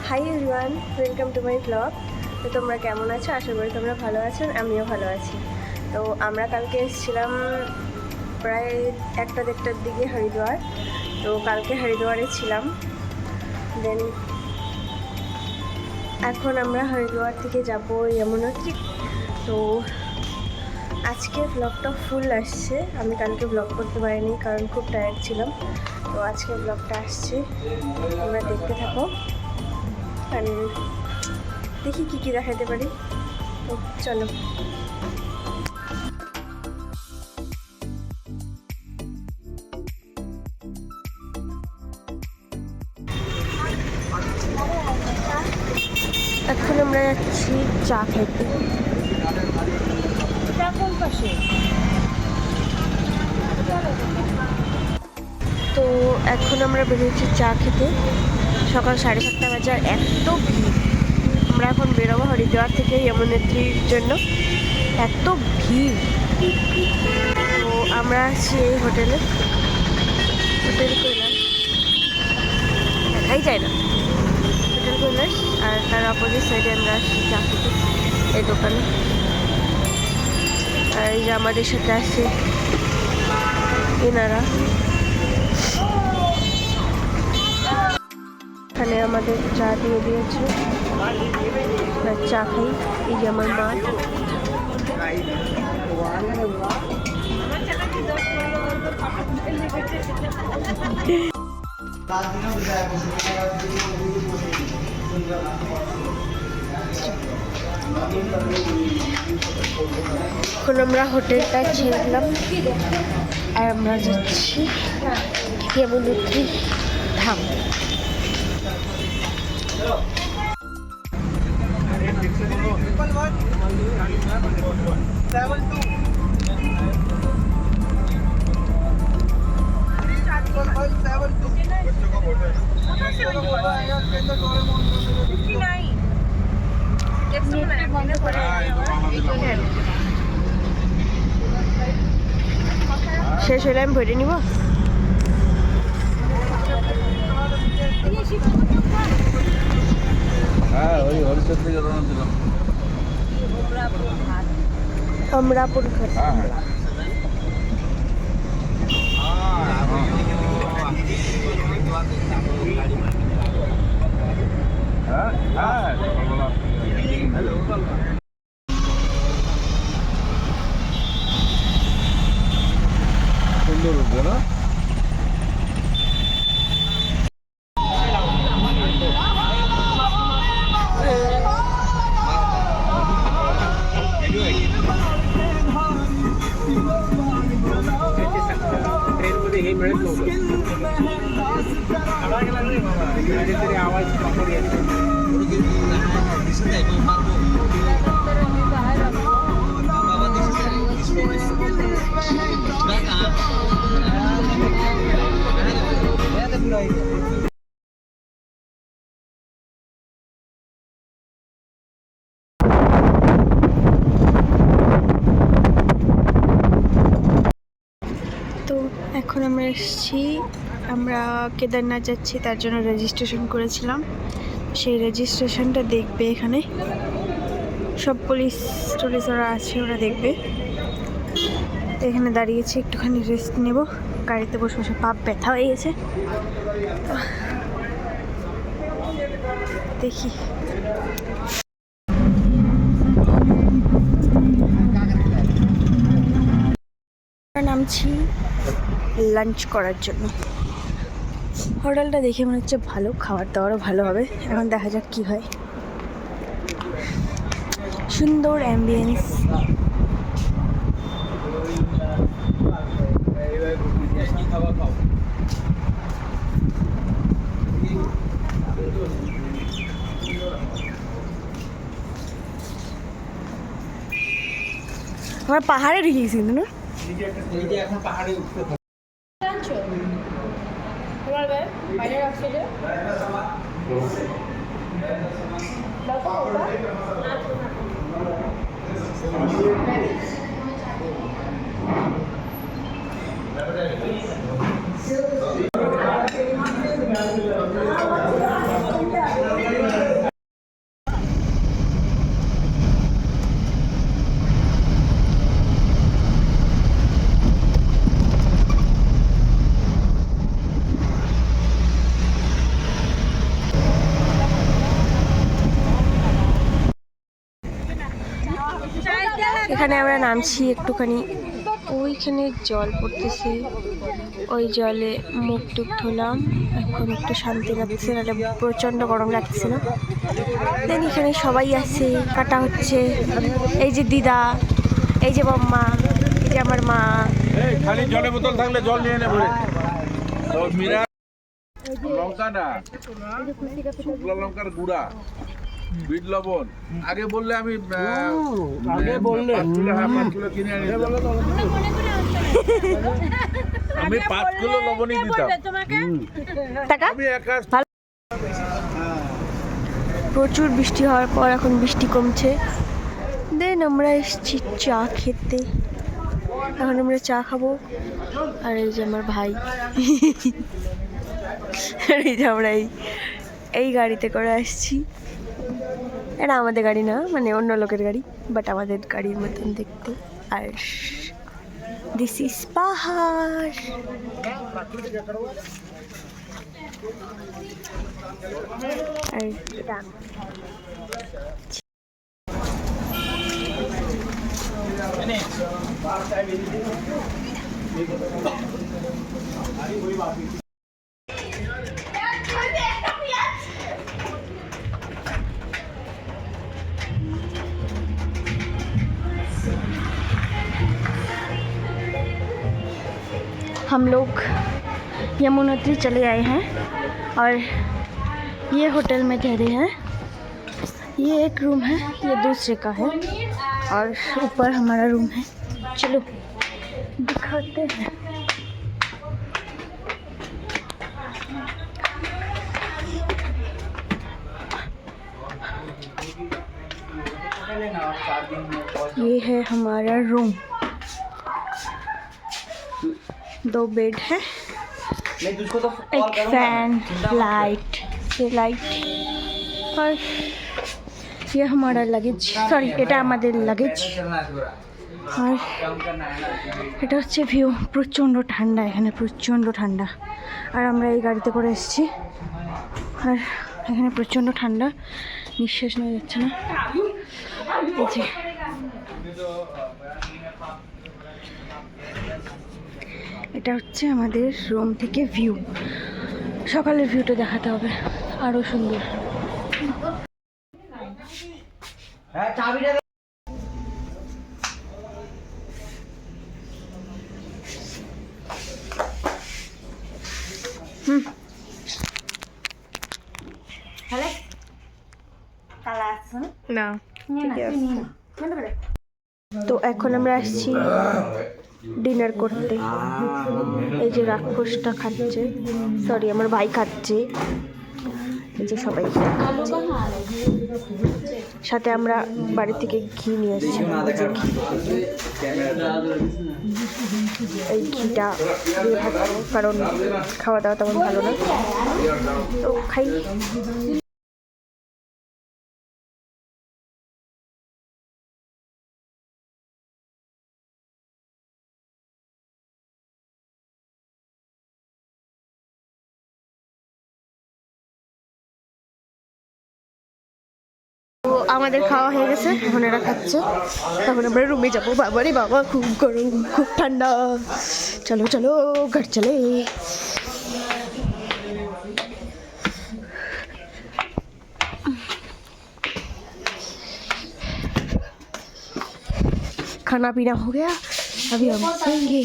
Hi everyone, welcome to my blog. তো তোমরা কেমন আছো? আশা করি তোমরা ভালো আছো, আমিও ভালো আছি। তো আমরা কালকে এসেছিলাম প্রায় 1-1:30টার দিকে হরিদ্বার। তো কালকে হরিদ্বারে ছিলাম, দেন এখন আমরা হরিদ্বার থেকে যাবো যমুনোত্রী। তো আজকে ব্লগটা ফুল আসছে, আমি কালকে ব্লগ করতে পারিনি কারণ খুব টায়ার্ড ছিলাম। তো আজকে ব্লগটা আসছে, তোমরা দেখতে থাকো। আর দেখি কী কী দেখাতে পারি। তো চলো। এখন আমরা যাচ্ছি চা খেতে। কোন পাশে? তো এখন আমরা বেরিয়েছি চা খেতে, সকাল 7:30 বাজে। আর এত ভিড়, আমরা এখন বেরোবো হরিদ্বার থেকে যমুনোত্রীর জন্য। এত ভিড়। তো আমরা আছি এই হোটেল কৈলাস, দেখাই যায় না, হোটেল কৈলাস। আর তার অপোজিট সাইডে আমরা আসছি চা খেতে, এই দোকানে। আর এই যে আমাদের সাথে আছে এনারা, এখানে আমাদের চা দিয়ে দিয়েছে, চা খাই। এই যে আমার মা। এখন আমরা হোটেলটা ছেড়ে দিলাম আর আমরা যাচ্ছি যমুনোত্রী ধাম। শেষ হলে আমি ভরে নিব। अमरापुर घर। সুন্দর উঠবে না? এখন আমরা এসেছি, আমরা কেদারনাথ যাচ্ছি, তার জন্য রেজিস্ট্রেশন করেছিলাম। সেই রেজিস্ট্রেশনটা দেখবে এখানে, সব পুলিশ টুলিশরা আছে, ওরা দেখবে। এখানে দাঁড়িয়েছি, একটুখানি রেস্ট নেব। গাড়িতে বসে বসে পা ব্যথা হয়ে গেছে। দেখি নামছি লাঞ্চ করার জন্য। হোটেলটা দেখে মনে হচ্ছে ভালো, খাবার দাবারও ভালো হবে। এখন দেখা যাক কি হয়। সুন্দর অ্যাম্বিয়েন্স। আমার পাহাড়ে ঢুকে গেছি কিন্তু না, এখন পাহাড়ে উঠতে হবে। এখানে আমরা নামছি একটুখানি, ওইখানে জল পড়তেছে, ওই জলে মুখ টুক ধুলাম, এখন একটু শান্তি লাগছে, নাহলে প্রচণ্ড গরম লাগছে না। দেন এখানে সবাই আছে, কাটা হচ্ছে, এই যে দিদা, এই যে বম্মা, এই যে আমার মা। খালি জলের বোতল থাকলে জল নিয়ে নেবে। লঙ্কা না, শুকনো লঙ্কার গুঁড়া, বিট লবণ। আগে বললে আমি আগে বললে 5 কিলো কিনে আনি। আমি 5 কিলো লবণই দিতাম। টাকা প্রচুর বৃষ্টি হওয়ার পর এখন বৃষ্টি কমছে। দেন আমরা এসেছি চা খেতে, এখন আমরা চা খাবো। আর এই যে আমার ভাই, আর এই যে আমরা এই গাড়িতে করে আসছি। এটা আমাদের গাড়ি না, মানে অন্য লোকের গাড়ি, বাট আমাদের গাড়ির মতন দেখতে। আর দিস ইজ পাহাড়। আর এটা हम लोग यमुनोत्री चले आए हैं और ये होटल में ठहरे हैं। ये एक रूम है, ये दूसरे का है, और ऊपर हमारा रूम है। चलो दिखाते हैं। ये है हमारा रूम, 2 बेड है, एक फैन, लाइट, ये लाइट, और ये हमारा लगेज, सॉरी এটা আমাদের लगेज। আর এটা হচ্ছে ভিউ। প্রচণ্ড ঠান্ডা এখানে, প্রচণ্ড ঠান্ডা। আর আমরা এই গাড়িতে করে এসেছি, আর এখানে প্রচণ্ড ঠান্ডা, নিঃশ্বাস নেওয়া যাচ্ছে না। এই যে এটা হচ্ছে আমাদের রুম থেকে ভিউ। সকালের ভিউটা দেখাতে হবে, আরও সুন্দর। না তো এখন আমরা আসছি ডিনার করতে। এই যে রাক্ষসটা খাচ্ছে, সরি আমার ভাই খাচ্ছে, এই যে সবাই খাচ্ছে। সাথে আমরা বাড়ি থেকে ঘি নিয়ে আসছি, এই ঘিটা দিয়ে ভাত খাবো, কারণ খাওয়া দাওয়া তেমন ভালো না, তো খাই। তো আমাদের খাওয়া হয়ে গেছে, এখন এরা খাচ্ছে, তখন আমরা রুমে যাবো। বাবারে বাবা, খুব গরম, খুব ঠান্ডা। চলো চলো ঘর চলে। खाना पीना हो गया, अभी हम सोएंगे।